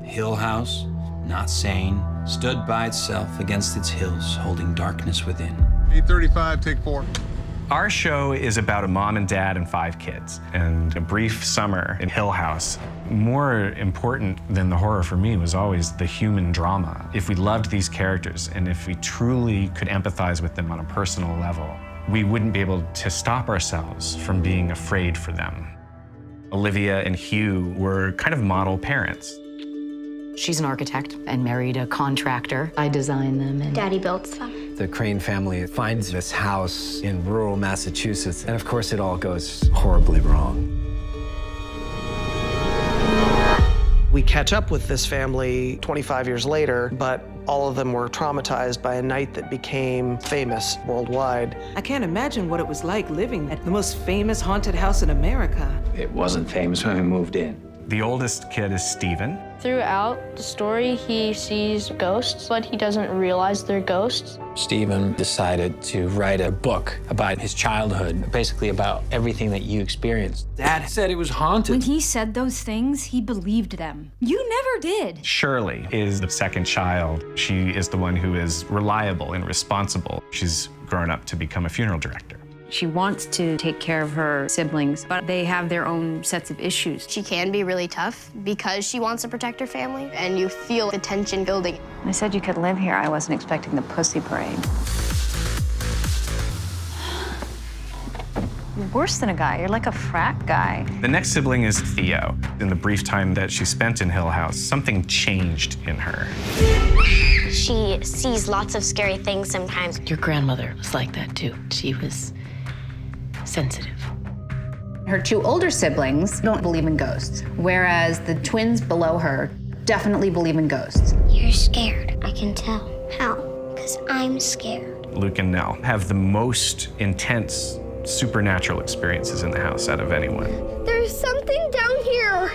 Hill House, not sane, stood by itself against its hills, holding darkness within. 8:35, take 4. Our show is about a mom and dad and 5 kids and a brief summer in Hill House. More important than the horror for me was always the human drama. If we loved these characters and if we truly could empathize with them on a personal level, we wouldn't be able to stop ourselves from being afraid for them. Olivia and Hugh were kind of model parents. She's an architect and married a contractor. I designed them and Daddy builds them. The Crane family finds this house in rural Massachusetts, and of course it all goes horribly wrong. We catch up with this family 25 years later, but all of them were traumatized by a night that became famous worldwide. I can't imagine what it was like living at the most famous haunted house in America. It wasn't famous when we moved in. The oldest kid is Stephen. Throughout the story, he sees ghosts, but he doesn't realize they're ghosts. Stephen decided to write a book about his childhood, basically about everything that you experienced. Dad said it was haunted. When he said those things, he believed them. You never did. Shirley is the second child. She is the one who is reliable and responsible. She's grown up to become a funeral director. she wants to take care of her siblings, but they have their own sets of issues. She can be really tough because she wants to protect her family, and you feel the tension building. I said you could live here. I wasn't expecting the pussy parade. You're worse than a guy. You're like a frat guy. The next sibling is Theo. In the brief time that she spent in Hill House, something changed in her. She sees lots of scary things sometimes. Your grandmother was like that too. She was sensitive. Her two older siblings don't believe in ghosts, whereas the twins below her definitely believe in ghosts. You're scared, I can tell. How? Because I'm scared. Luke and Nell have the most intense supernatural experiences in the house out of anyone. There's something down here.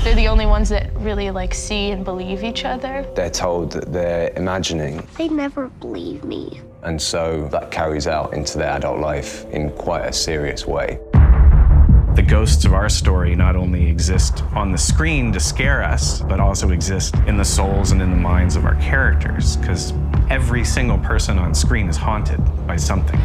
They're the only ones that really see and believe each other. They're told that they're imagining. They never believe me. And so that carries out into their adult life in quite a serious way. The ghosts of our story not only exist on the screen to scare us, but also exist in the souls and in the minds of our characters, because every single person on screen is haunted by something.